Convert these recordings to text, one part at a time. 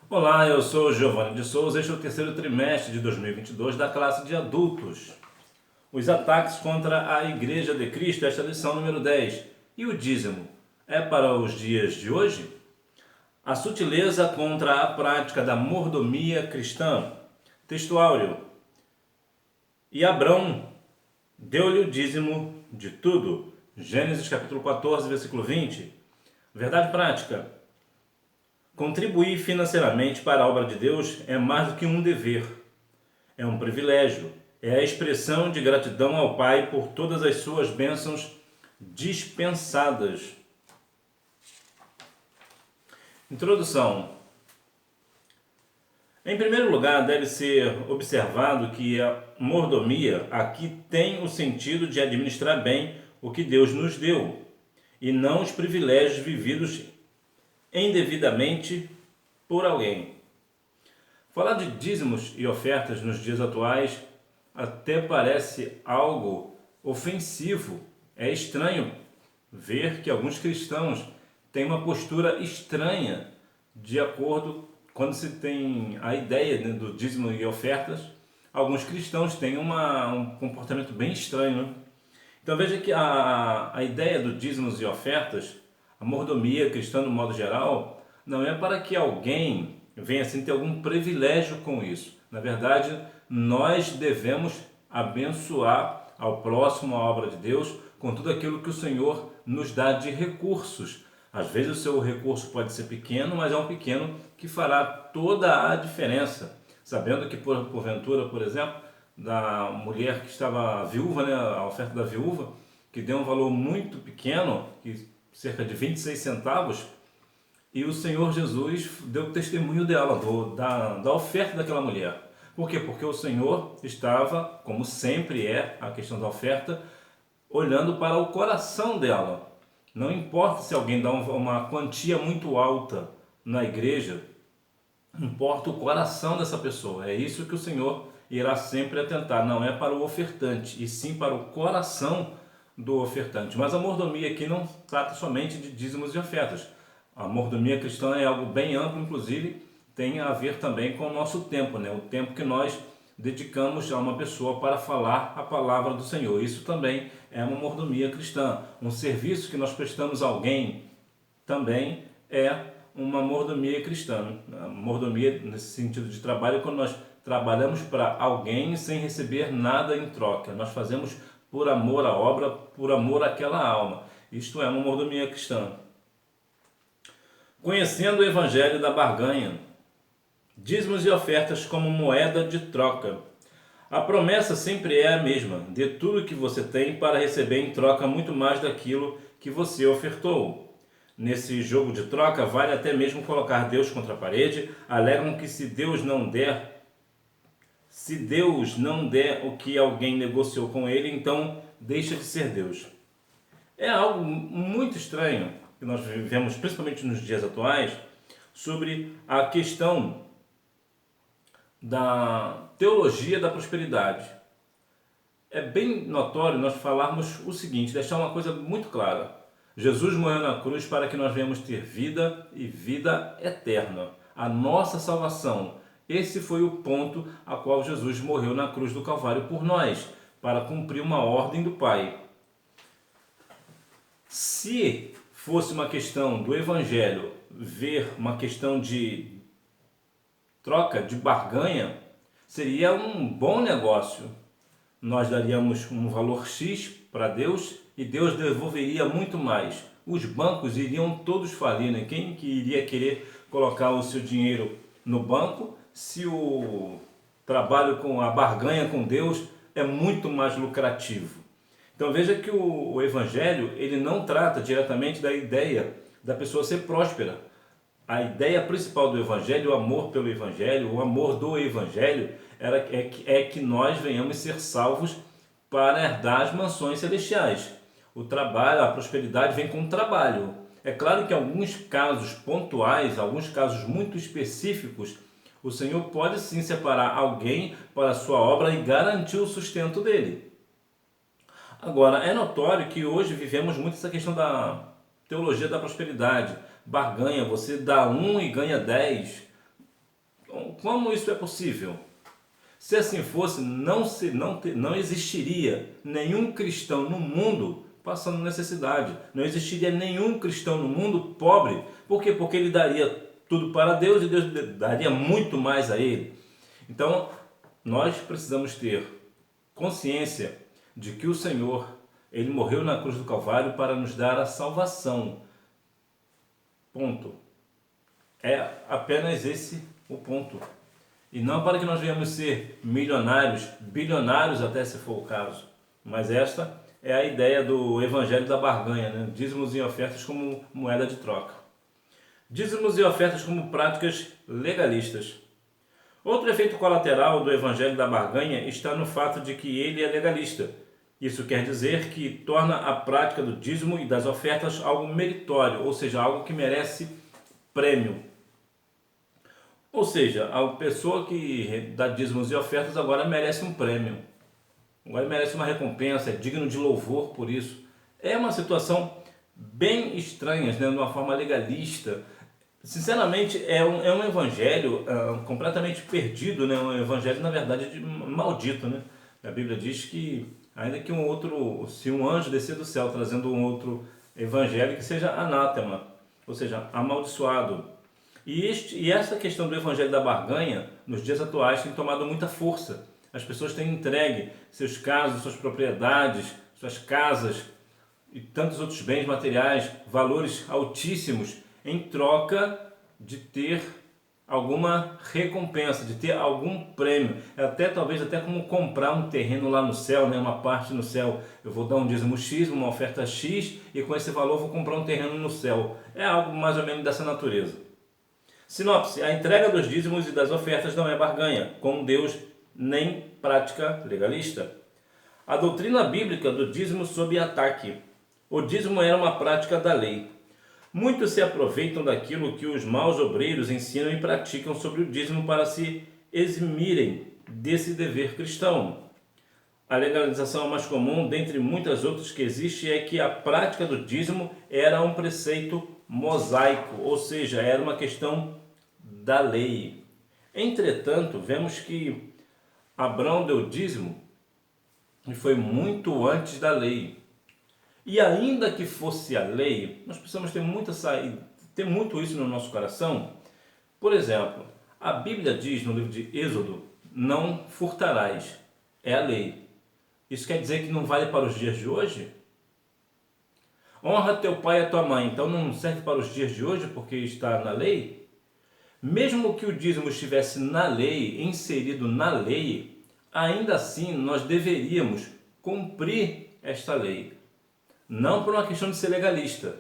Olá, eu sou Giovanni de Souza. Este é o terceiro trimestre de 2022 da classe de adultos. Os ataques contra a Igreja de Cristo, esta é a lição número 10. E o dízimo é para os dias de hoje? A sutileza contra a prática da mordomia cristã. Texto áureo. E Abrão deu-lhe o dízimo de tudo. Gênesis capítulo 14, versículo 20. Verdade prática. Contribuir financeiramente para a obra de Deus é mais do que um dever, é um privilégio, é a expressão de gratidão ao Pai por todas as suas bênçãos dispensadas. Introdução. Em primeiro lugar, deve ser observado que a mordomia aqui tem o sentido de administrar bem o que Deus nos deu, e não os privilégios vividos indevidamente por alguém. Falar de dízimos e ofertas nos dias atuais até parece algo ofensivo. É estranho ver que alguns cristãos têm uma postura estranha de acordo quando se tem a ideia do dízimo e ofertas. Alguns cristãos têm um comportamento bem estranho, né? Então veja que a ideia do dízimos e ofertas, a mordomia cristã no modo geral, não é para que alguém venha assim ter algum privilégio com isso. Na verdade, nós devemos abençoar ao próximo a obra de Deus com tudo aquilo que o Senhor nos dá de recursos. Às vezes o seu recurso pode ser pequeno, mas é um pequeno que fará toda a diferença. Sabendo que porventura, por exemplo, da mulher que estava viúva, né, a oferta da viúva, que deu um valor muito pequeno, cerca de 26 centavos, e o Senhor Jesus deu testemunho dela, da oferta daquela mulher. Por quê? Porque o Senhor estava, como sempre é a questão da oferta, olhando para o coração dela. Não importa se alguém dá uma quantia muito alta na igreja, importa o coração dessa pessoa. É isso que o Senhor irá sempre atentar. Não é para o ofertante, e sim para o coração do ofertante. Mas a mordomia aqui não trata somente de dízimos e ofertas. A mordomia cristã é algo bem amplo, inclusive tem a ver também com o nosso tempo, né? O tempo que nós dedicamos a uma pessoa para falar a palavra do Senhor. Isso também é uma mordomia cristã. Um serviço que nós prestamos a alguém também é uma mordomia cristã. A mordomia, nesse sentido de trabalho, é quando nós trabalhamos para alguém sem receber nada em troca. Nós fazemos por amor à obra, por amor àquela alma. Isto é uma mordomia cristã. Conhecendo o evangelho da barganha, dízimos e ofertas como moeda de troca. A promessa sempre é a mesma: dê tudo que você tem para receber em troca muito mais daquilo que você ofertou. Nesse jogo de troca, vale até mesmo colocar Deus contra a parede. Alegam que se Deus não der o que alguém negociou com ele, então deixa de ser Deus. É algo muito estranho que nós vivemos, principalmente nos dias atuais, sobre a questão da teologia da prosperidade. É bem notório nós falarmos o seguinte, deixar uma coisa muito clara. Jesus morreu na cruz para que nós venhamos ter vida e vida eterna. A nossa salvação. Esse foi o ponto a qual Jesus morreu na cruz do Calvário por nós, para cumprir uma ordem do Pai. Se fosse uma questão do Evangelho, ver uma questão de troca, de barganha, seria um bom negócio. Nós daríamos um valor X para Deus e Deus devolveria muito mais. Os bancos iriam todos falir, né? Quem que iria querer colocar o seu dinheiro no banco se o trabalho com a barganha com Deus é muito mais lucrativo? Então veja que o Evangelho ele não trata diretamente da ideia da pessoa ser próspera. A ideia principal do Evangelho, o amor pelo Evangelho, o amor do Evangelho, é que nós venhamos ser salvos para herdar as mansões celestiais. O trabalho, a prosperidade vem com o trabalho. É claro que em alguns casos pontuais, alguns casos muito específicos, o Senhor pode sim separar alguém para a sua obra e garantir o sustento dele. Agora, é notório que hoje vivemos muito essa questão da teologia da prosperidade. Barganha, você dá 1 e ganha 10. Como isso é possível? Se assim fosse, não existiria nenhum cristão no mundo passando necessidade. Não existiria nenhum cristão no mundo pobre. Por quê? Porque ele daria tudo para Deus e Deus daria muito mais a ele. Então, nós precisamos ter consciência de que o Senhor, ele morreu na cruz do Calvário para nos dar a salvação. Ponto. É apenas esse o ponto. E não para que nós venhamos ser milionários, bilionários até se for o caso. Mas esta é a ideia do evangelho da barganha, né? Dízimos e ofertas como moeda de troca. Dízimos e ofertas como práticas legalistas. Outro efeito colateral do evangelho da barganha está no fato de que ele é legalista. Isso quer dizer que torna a prática do dízimo e das ofertas algo meritório, ou seja, algo que merece prêmio. Ou seja, a pessoa que dá dízimos e ofertas agora merece um prêmio. Agora merece uma recompensa, é digno de louvor por isso. É uma situação bem estranha, né, de uma forma legalista. Sinceramente, é um evangelho completamente perdido, né? Um evangelho, na verdade, maldito, né? A Bíblia diz que, ainda que se um anjo descer do céu trazendo um outro evangelho, que seja anátema, ou seja, amaldiçoado. E essa questão do evangelho da barganha, nos dias atuais, tem tomado muita força. As pessoas têm entregue seus casos, suas propriedades, suas casas e tantos outros bens materiais, valores altíssimos, em troca de ter alguma recompensa, de ter algum prêmio. Talvez até como comprar um terreno lá no céu, né? Uma parte no céu. Eu vou dar um dízimo X, uma oferta X, e com esse valor vou comprar um terreno no céu. É algo mais ou menos dessa natureza. Sinopse: a entrega dos dízimos e das ofertas não é barganha com Deus, nem prática legalista. A doutrina bíblica do dízimo sob ataque. O dízimo era uma prática da lei. Muitos se aproveitam daquilo que os maus obreiros ensinam e praticam sobre o dízimo para se eximirem desse dever cristão. A legalização mais comum, dentre muitas outras que existe, é que a prática do dízimo era um preceito mosaico, ou seja, era uma questão da lei. Entretanto, vemos que Abraão deu dízimo e foi muito antes da lei. E ainda que fosse a lei, nós precisamos ter muito isso no nosso coração. Por exemplo, a Bíblia diz no livro de Êxodo: não furtarás. É a lei. Isso quer dizer que não vale para os dias de hoje? Honra teu pai e a tua mãe. Então não serve para os dias de hoje porque está na lei? Mesmo que o dízimo estivesse na lei, inserido na lei, ainda assim nós deveríamos cumprir esta lei. Não por uma questão de ser legalista,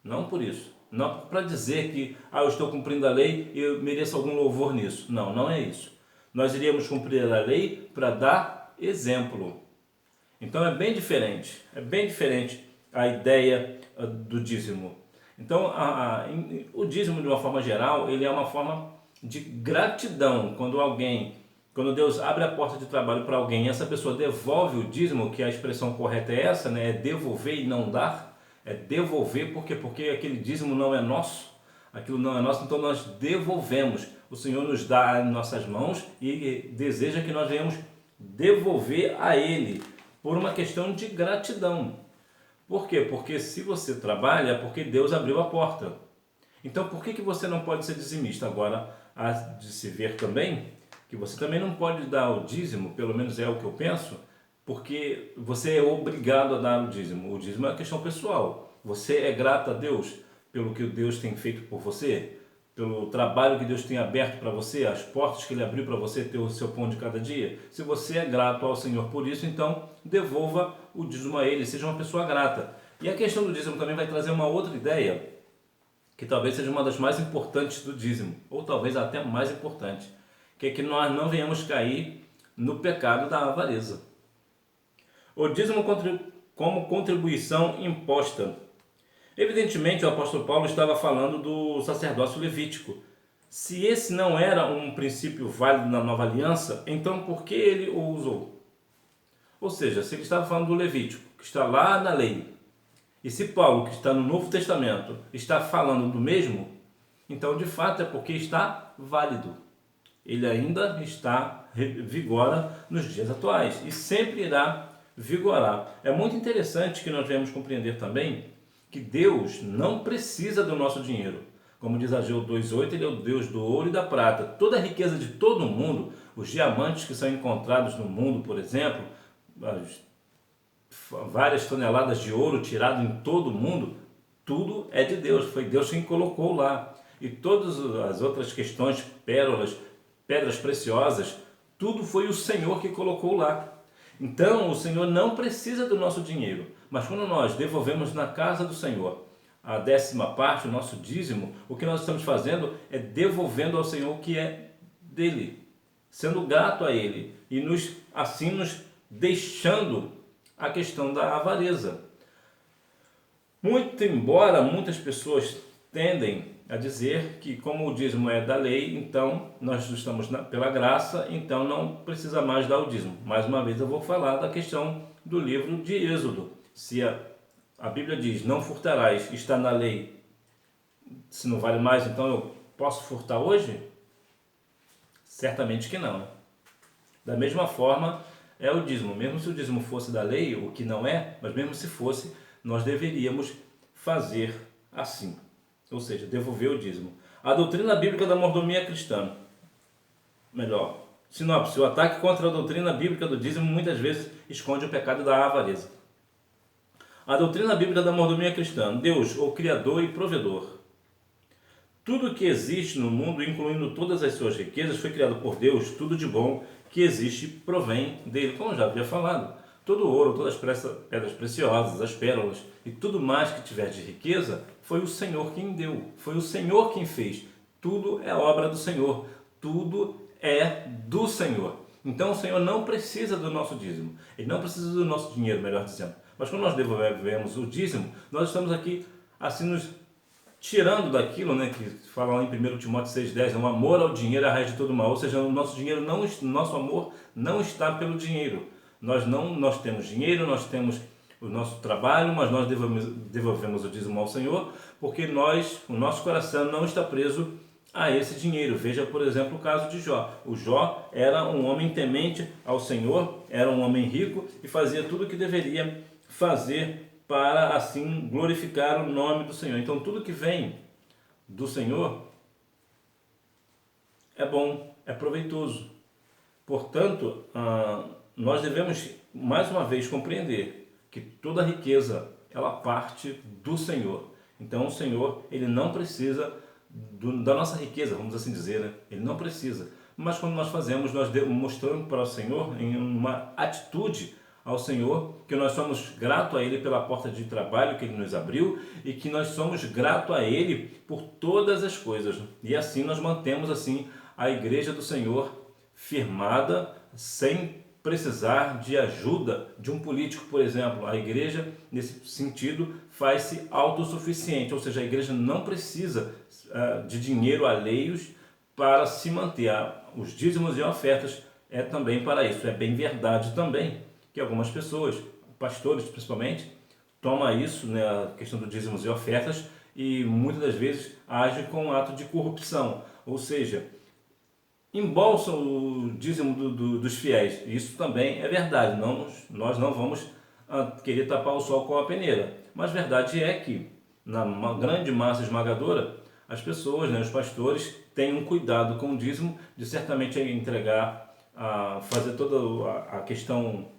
não por isso. Não para dizer que eu estou cumprindo a lei e eu mereço algum louvor nisso. Não, não é isso. Nós iríamos cumprir a lei para dar exemplo. Então é bem diferente a ideia do dízimo. Então o dízimo, de uma forma geral, ele é uma forma de gratidão. Quando Deus abre a porta de trabalho para alguém e essa pessoa devolve o dízimo, que a expressão correta é essa, né? É devolver e não dar. É devolver porque aquele dízimo não é nosso. Aquilo não é nosso, então nós devolvemos. O Senhor nos dá em nossas mãos e deseja que nós venhamos devolver a Ele por uma questão de gratidão. Por quê? Porque se você trabalha, é porque Deus abriu a porta. Então por que você não pode ser dizimista? Agora, há de se ver também que você também não pode dar o dízimo, pelo menos é o que eu penso, porque você é obrigado a dar o dízimo. O dízimo é uma questão pessoal. Você é grato a Deus pelo que Deus tem feito por você, pelo trabalho que Deus tem aberto para você, as portas que Ele abriu para você ter o seu pão de cada dia. Se você é grato ao Senhor por isso, então devolva o dízimo a Ele, seja uma pessoa grata. E a questão do dízimo também vai trazer uma outra ideia, que talvez seja uma das mais importantes do dízimo, ou talvez até mais importante, que é que nós não venhamos cair no pecado da avareza. O dízimo como contribuição imposta. Evidentemente, o apóstolo Paulo estava falando do sacerdócio levítico. Se esse não era um princípio válido na nova aliança, então por que ele o usou? Ou seja, se ele estava falando do Levítico, que está lá na lei, e se Paulo, que está no Novo Testamento, está falando do mesmo, então de fato é porque está válido. ele ainda vigora nos dias atuais e sempre irá vigorar. É muito interessante que nós devemos compreender também que Deus não precisa do nosso dinheiro. Como diz Ageu 2,8, ele é o Deus do ouro e da prata. Toda a riqueza de todo o mundo, os diamantes que são encontrados no mundo, por exemplo, as várias toneladas de ouro tirado em todo o mundo, tudo é de Deus, foi Deus quem colocou lá. E todas as outras questões, pérolas, pedras preciosas, tudo foi o Senhor que colocou lá. Então o Senhor não precisa do nosso dinheiro, mas quando nós devolvemos na casa do Senhor a 10ª parte, o nosso dízimo, o que nós estamos fazendo é devolvendo ao Senhor o que é dele, sendo grato a ele e assim nos deixando a questão da avareza. Muito embora muitas pessoas tendem a dizer que como o dízimo é da lei, então nós estamos pela graça, então não precisa mais dar o dízimo. Mais uma vez eu vou falar da questão do livro de Êxodo. Se a Bíblia diz, não furtarás, está na lei, se não vale mais, então eu posso furtar hoje? Certamente que não. Da mesma forma é o dízimo. Mesmo se o dízimo fosse da lei, o que não é, mas mesmo se fosse, nós deveríamos fazer assim. Ou seja, devolver o dízimo. A doutrina bíblica da mordomia cristã. Melhor, sinopse, o ataque contra a doutrina bíblica do dízimo muitas vezes esconde o pecado da avareza. A doutrina bíblica da mordomia cristã, Deus, o Criador e Provedor. Tudo que existe no mundo, incluindo todas as suas riquezas, foi criado por Deus. Tudo de bom que existe provém dele, como já havia falado. Todo o ouro, todas as pedras preciosas, as pérolas e tudo mais que tiver de riqueza, foi o Senhor quem deu, foi o Senhor quem fez. Tudo é obra do Senhor, tudo é do Senhor. Então o Senhor não precisa do nosso dízimo, Ele não precisa do nosso dinheiro, melhor dizendo. Mas quando nós devolvemos o dízimo, nós estamos aqui assim nos tirando daquilo, né, que fala lá em 1 Timóteo 6,10, o amor ao dinheiro é a raiz de todo mal. Ou seja, o nosso dinheiro nosso amor não está pelo dinheiro. Nós temos dinheiro, nós temos o nosso trabalho, mas nós devolvemos o dízimo ao Senhor, porque o nosso coração não está preso a esse dinheiro. Veja, por exemplo, o caso de Jó. O Jó era um homem temente ao Senhor, era um homem rico e fazia tudo o que deveria fazer para assim glorificar o nome do Senhor. Então tudo que vem do Senhor é bom, é proveitoso. Portanto, nós devemos mais uma vez compreender que toda riqueza ela parte do Senhor. Então o Senhor, ele não precisa da nossa riqueza, vamos assim dizer, né? Ele não precisa. Mas quando nós fazemos, nós mostramos para o Senhor em uma atitude ao Senhor, que nós somos gratos a Ele pela porta de trabalho que Ele nos abriu e que nós somos gratos a Ele por todas as coisas. E assim nós mantemos assim a igreja do Senhor firmada, sem precisar de ajuda de um político, por exemplo. A igreja, nesse sentido, faz-se autossuficiente, ou seja, a igreja não precisa de dinheiro alheios para se manter. Os dízimos e ofertas é também para isso, é bem verdade também que algumas pessoas, pastores principalmente, tomam isso, né, a questão dos dízimos e ofertas, e muitas das vezes agem com um ato de corrupção, ou seja, embolsam o dízimo dos fiéis. Isso também é verdade, nós não vamos querer tapar o sol com a peneira, mas verdade é que na grande massa esmagadora, as pessoas, né, os pastores, têm um cuidado com o dízimo, de certamente entregar, fazer toda a questão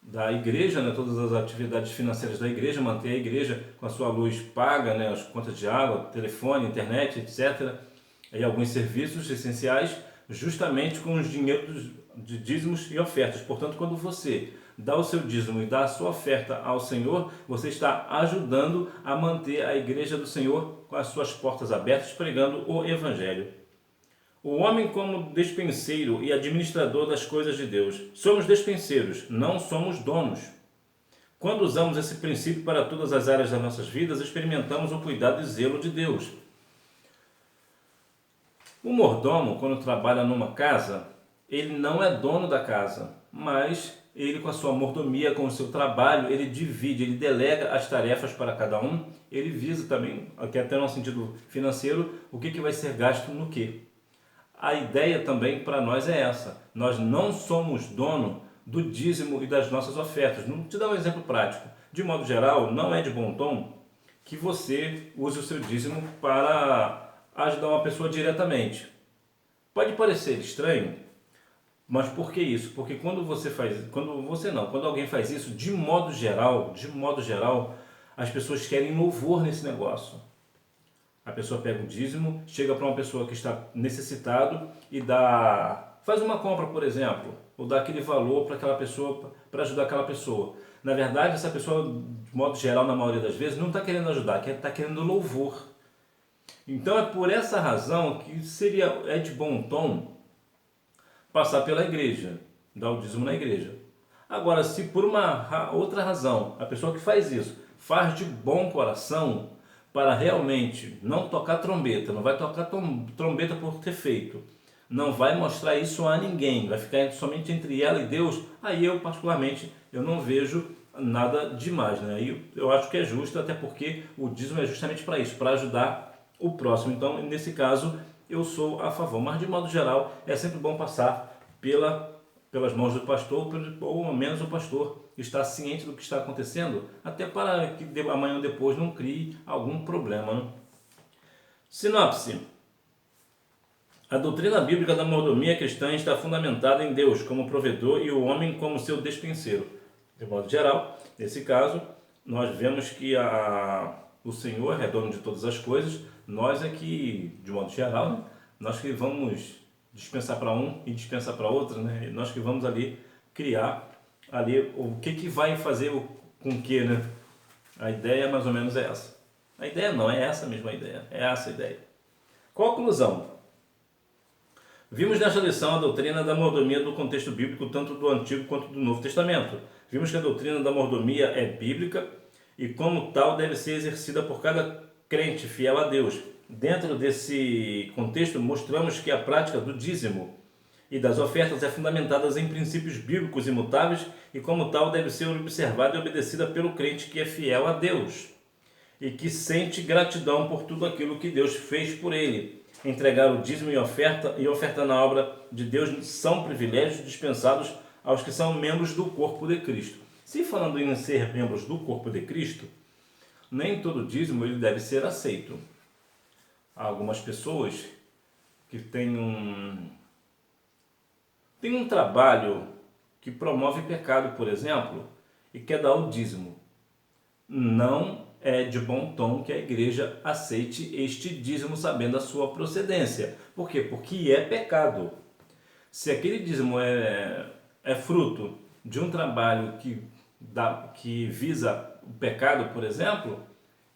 da igreja, né, todas as atividades financeiras da igreja, manter a igreja com a sua luz paga, né, as contas de água, telefone, internet, etc. E alguns serviços essenciais, justamente com os dinheiros de dízimos e ofertas. Portanto, quando você dá o seu dízimo e dá a sua oferta ao Senhor, você está ajudando a manter a igreja do Senhor com as suas portas abertas, pregando o Evangelho. O homem como despenseiro e administrador das coisas de Deus. Somos despenseiros, não somos donos. Quando usamos esse princípio para todas as áreas das nossas vidas, experimentamos o cuidado e zelo de Deus. O mordomo, quando trabalha numa casa, ele não é dono da casa, mas ele, com a sua mordomia, com o seu trabalho, ele divide, ele delega as tarefas para cada um, ele visa também, aqui até no sentido financeiro, o que vai ser gasto no quê. A ideia também para nós é essa. Nós não somos dono do dízimo e das nossas ofertas. Vou te dar um exemplo prático. De modo geral, não é de bom tom que você use o seu dízimo para ajudar uma pessoa diretamente. Pode parecer estranho, mas por que isso? Porque quando alguém faz isso, de modo geral, as pessoas querem louvor nesse negócio. A pessoa pega o dízimo, chega para uma pessoa que está necessitado e faz uma compra, por exemplo, ou dá aquele valor para aquela pessoa, para ajudar aquela pessoa. Na verdade, essa pessoa, de modo geral, na maioria das vezes, não está querendo ajudar, está querendo louvor. Então é por essa razão que é de bom tom passar pela igreja, dar o dízimo na igreja. Agora, se por uma outra razão a pessoa que faz isso faz de bom coração, para realmente não tocar trombeta, não vai tocar trombeta por ter feito, não vai mostrar isso a ninguém, vai ficar somente entre ela e Deus, aí eu particularmente eu não vejo nada demais, né? Aí eu acho que é justo, até porque o dízimo é justamente para isso, para ajudar o próximo. Então, nesse caso, eu sou a favor, mas de modo geral é sempre bom passar pelas mãos do pastor, ou ao menos o pastor estar ciente do que está acontecendo, até para que amanhã ou depois não crie algum problema, né? Sinopse. A doutrina bíblica da mordomia cristã está fundamentada em Deus como provedor e o homem como seu despenseiro. De modo geral, nesse caso, nós vemos que o Senhor é dono de todas as coisas, nós é que, de modo geral, né, nós que vamos dispensar para um e dispensar para outro, né? Nós que vamos ali criar ali o que vai fazer com o que, né? A ideia mais ou menos é essa. A ideia não, é essa mesma ideia, é essa a ideia. Conclusão. Vimos nesta lição a doutrina da mordomia do contexto bíblico, tanto do Antigo quanto do Novo Testamento. Vimos que a doutrina da mordomia é bíblica e, como tal, deve ser exercida por cada crente fiel a Deus. Dentro desse contexto, mostramos que a prática do dízimo e das ofertas é fundamentada em princípios bíblicos imutáveis e, como tal, deve ser observada e obedecida pelo crente que é fiel a Deus e que sente gratidão por tudo aquilo que Deus fez por ele. Entregar o dízimo e oferta na obra de Deus são privilégios dispensados aos que são membros do corpo de Cristo. Se falando em ser membros do corpo de Cristo, nem todo dízimo ele deve ser aceito. Há algumas pessoas que têm um trabalho que promove pecado, por exemplo, e quer dar o dízimo. Não é de bom tom que a igreja aceite este dízimo sabendo a sua procedência. Por quê? Porque é pecado. Se aquele dízimo é fruto de um trabalho que visa o pecado, por exemplo,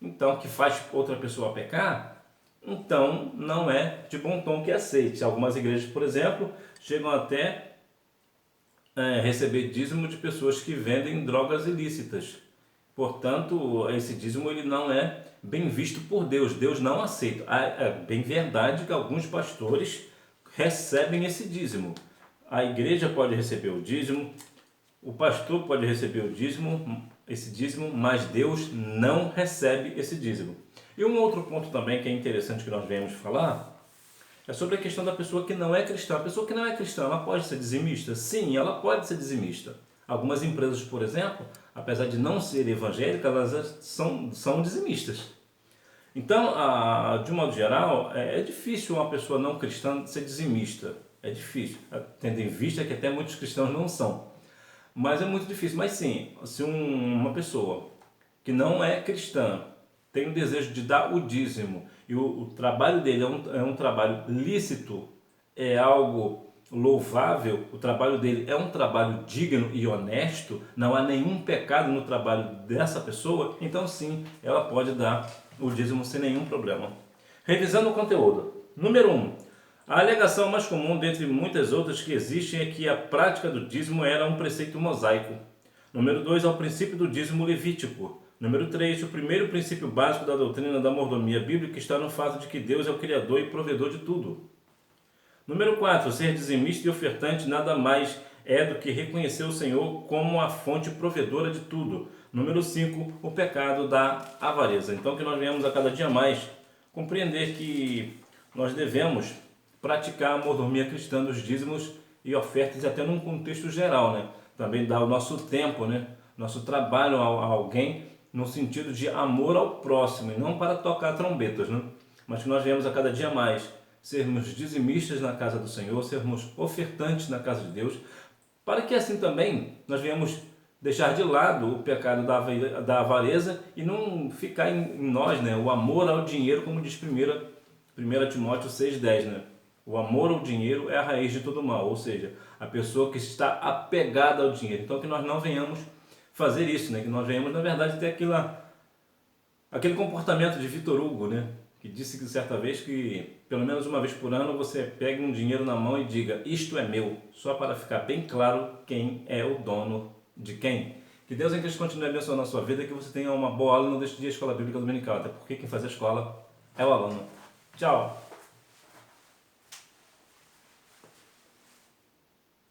então que faz outra pessoa pecar, então não é de bom tom que aceite. Algumas igrejas, por exemplo, chegam até receber dízimo de pessoas que vendem drogas ilícitas. Portanto, esse dízimo ele não é bem visto por Deus. Deus não aceita. É bem verdade que alguns pastores recebem esse dízimo. A igreja pode receber o dízimo, o pastor pode receber esse dízimo, mas Deus não recebe esse dízimo. E um outro ponto também que é interessante que nós viemos falar é sobre a questão da pessoa que não é cristã. A pessoa que não é cristã, ela pode ser dizimista? Sim, ela pode ser dizimista. Algumas empresas, por exemplo, apesar de não serem evangélicas, elas são dizimistas. Então, de um modo geral, é difícil uma pessoa não cristã ser dizimista. É difícil, tendo em vista que até muitos cristãos não são. Mas é muito difícil. Mas sim, se uma pessoa que não é cristã tem o desejo de dar o dízimo e o trabalho dele é um trabalho lícito, é algo louvável, o trabalho dele é um trabalho digno e honesto, não há nenhum pecado no trabalho dessa pessoa, então sim, ela pode dar o dízimo sem nenhum problema. Revisando o conteúdo. Número 1. A alegação mais comum dentre muitas outras que existem é que a prática do dízimo era um preceito mosaico. Número 2. É o princípio do dízimo levítico. Número 3. O primeiro princípio básico da doutrina da mordomia bíblica está no fato de que Deus é o Criador e provedor de tudo. Número 4. Ser dizimista e ofertante nada mais é do que reconhecer o Senhor como a fonte provedora de tudo. Número 5. O pecado da avareza. Então que nós venhamos a cada dia mais compreender que nós devemos praticar a mordomia cristã dos dízimos e ofertas, até num contexto geral, né? Também dar o nosso tempo, né? Nosso trabalho a alguém, no sentido de amor ao próximo, e não para tocar trombetas, né? Mas que nós venhamos a cada dia mais sermos dizimistas na casa do Senhor, sermos ofertantes na casa de Deus, para que assim também nós venhamos deixar de lado o pecado da avareza e não ficar em nós, né, o amor ao dinheiro, como diz 1 Timóteo 6,10, né? O amor ao dinheiro é a raiz de todo mal, ou seja, a pessoa que está apegada ao dinheiro. Então que nós não venhamos fazer isso, né? Que nós venhamos, na verdade, ter aquele comportamento de Vitor Hugo, né? Que disse que certa vez que, pelo menos uma vez por ano, você pegue um dinheiro na mão e diga, isto é meu, só para ficar bem claro quem é o dono de quem. Que Deus em Cristo continue abençoando a sua vida e que você tenha uma boa aula e não deixe de ir à Escola Bíblica Dominical, até porque quem faz a escola é o aluno. Tchau!